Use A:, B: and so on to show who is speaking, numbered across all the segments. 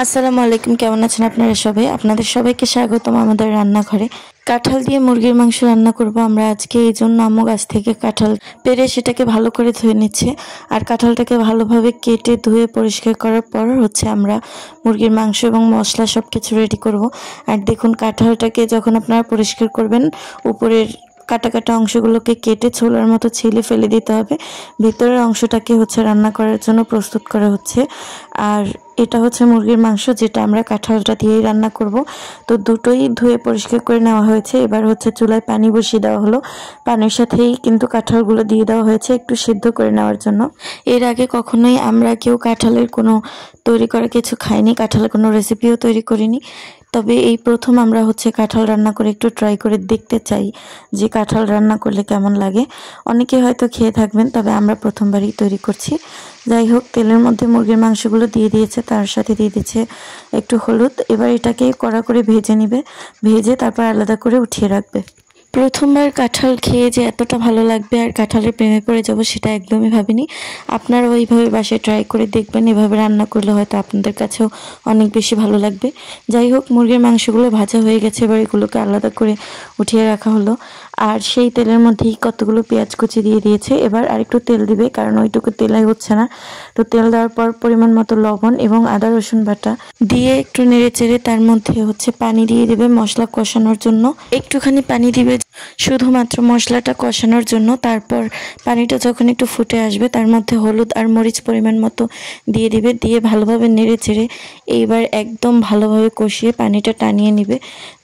A: আসসালামু আলাইকুম, কেমন আছেন আপনারা সবাই? আপনাদের সবাইকে স্বাগতম আমাদের রান্নাঘরে। কাঁঠাল দিয়ে মুরগির মাংস রান্না করব আমরা আজকে। এই জন্য আম্মু গাছ থেকে কাঁঠাল পেড়ে সেটাকে ভালো করে ধুয়ে নিচ্ছে। আর কাঁঠালটাকে ভালোভাবে কেটে ধুয়ে পরিষ্কার করার পর আমরা মুরগির মাংস এবং মশলা সব কিছু রেডি করব। আর দেখুন, কাঁঠালটাকে যখন আপনারা পরিষ্কার করবেন, উপরের কাটা কাটা অংশগুলোকে কেটে ছোলার মতো ছিলে ফেলে দিতে হবে। ভিতরের অংশটাকে রান্না করার জন্য প্রস্তুত করা হচ্ছে। আর এটা মুরগির মাংস, যেটা আমরা কাঁঠালটা দিয়েই রান্না করব। তো দুটোই ধুয়ে পরিষ্কার করে নেওয়া হয়েছে। এবার চুলায় পানি বসিয়ে দেওয়া হলো। পানির সাথেই কিন্তু কাঁঠালগুলো দিয়ে দেওয়া হয়েছে একটু সিদ্ধ করে নেওয়ার জন্য। এর আগে কখনোই আমরা কেউ কাঁঠালের কোনো তৈরি করা কিছু খাইনি, কাঁঠালের কোনো রেসিপিও তৈরি করিনি। তবে এই প্রথম আমরা কাঁঠাল রান্না করে একটু ট্রাই করে দেখতে চাই যে কাঁঠাল রান্না করলে কেমন লাগে। অনেকে হয়তো খেয়ে থাকবেন, তবে আমরা প্রথমবারই তৈরি করছি। যাই হোক, তেলের মধ্যে মুরগির মাংসগুলো দিয়ে দিয়েছে, তার সাথে দিয়ে দিচ্ছে একটু হলুদ। এবার এটাকে কড়া করে ভেজে নেবে, ভেজে তারপর আলাদা করে উঠিয়ে রাখবে। প্রথমবার কাঁঠাল খেয়ে যে এতটা ভালো লাগবে আর কাঁঠালের প্রেমে পড়ে যাব, সেটা একদমই ভাবিনি। আপনারা ওইভাবে বাসায় ট্রাই করে দেখবেন, এভাবে রান্না করলে হয়তো আপনাদের কাছেও অনেক বেশি ভালো লাগবে। যাই হোক, মুরগির মাংসগুলো ভাজা হয়ে গেছে, এবার এগুলোকে আলাদা করে উঠিয়ে রাখা হলো। আর সেই তেলের মধ্যেই কতগুলো পেঁয়াজ কুচি দিয়ে দিয়েছে। এবার আরেকটু তেল দিবে, কারণ ওইটুকু তেলাই হচ্ছে না। তো তেল দেওয়ার পর পরিমাণ মতো লবণ এবং আদা রসুন বাটা দিয়ে একটু নেড়ে চেড়ে তার মধ্যে পানি দিয়ে দেবে মশলা কষানোর জন্য। একটুখানি পানি দিবে শুধুমাত্র মশলাটা কষানোর জন্য। তারপর পানিটা যখন একটু ফুটে আসবে, তার মধ্যে হলুদ আর মরিচ পরিমাণ মতো দিয়ে দিবে, দিয়ে ভালোভাবে নেড়ে চেড়ে এইবার একদম ভালোভাবে কষিয়ে পানিটা টানিয়ে নিবে।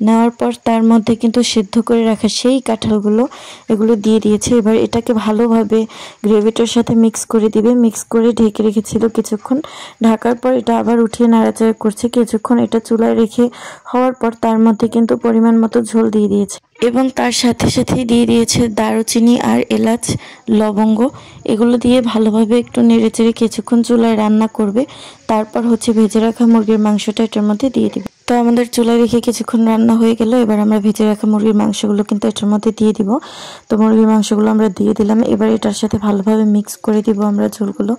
A: নেওয়ার পর তার মধ্যে কিন্তু সিদ্ধ করে রাখা সেই কাঁঠালগুলো এগুলো দিয়ে দিয়েছে। এবার এটাকে ভালোভাবে গ্রেভিটার সাথে মিক্স করে দিবে। মিক্স করে ঢেকে রেখেছিল কিছুক্ষণ। ঢাকার পর এটা আবার উঠিয়ে নাড়াচাড়া করছে কিছুক্ষণ। এটা চুলায় রেখে হওয়ার পর তার মধ্যে কিন্তু পরিমাণ মতো ঝোল দিয়ে দিয়েছে এবং তার সাথে সাথেই দিয়ে দিয়েছে দারুচিনি আর এলাচ, লবঙ্গ। এগুলো দিয়ে ভালোভাবে একটু নেড়েচেড়ে কিছুক্ষণ চুলায় রান্না করবে। তারপর ভেজে রাখা মুরগির মাংসটা এটার মধ্যে দিয়ে দিবে। তো আমাদের চুলায় রেখে কিছুক্ষণ রান্না হয়ে গেল। এবার আমরা ভেজে রাখা মুরগির মাংসগুলো কিন্তু এটার মধ্যে দিয়ে দিব। তো মুরগির মাংসগুলো আমরা দিয়ে দিলাম। এবার এটার সাথে ভালোভাবে মিক্স করে দিব আমরা ঝোলগুলো।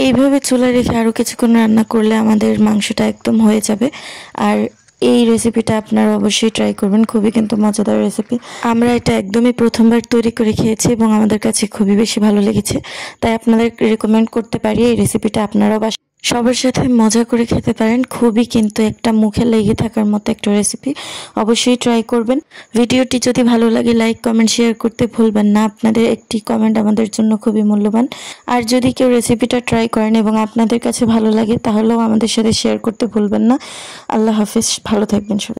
A: এইভাবে চুলায় রেখে আরও কিছুক্ষণ রান্না করলে আমাদের মাংসটা একদম হয়ে যাবে। আর এই রেসিপিটা আপনারা অবশ্যই ট্রাই করবেন, খুবই কিন্তু মজাদার রেসিপি। আমরা এটা একদমই প্রথমবার তৈরি করে খেয়েছি এবং আমাদের কাছে খুবই বেশি ভালো লেগেছে। তাই আপনাদের রেকমেন্ড করতে পারি এই রেসিপিটা আপনারাও সবার সাথে মজা করে খেতে পারেন। খুবই কিন্তু একটা মুখে লেগে থাকার মতো একটা রেসিপি, অবশ্যই ট্রাই করবেন। ভিডিওটি যদি ভালো লাগে লাইক কমেন্ট শেয়ার করতে ভুলবেন না। আপনাদের একটি কমেন্ট আমাদের জন্য খুবই মূল্যবান। আর যদি কেউ রেসিপিটা ট্রাই করেন এবং আপনাদের কাছে ভালো লাগে, তাহলেও আমাদের সাথে শেয়ার করতে ভুলবেন না। আল্লাহ হাফেজ, ভালো থাকবেন সবাই।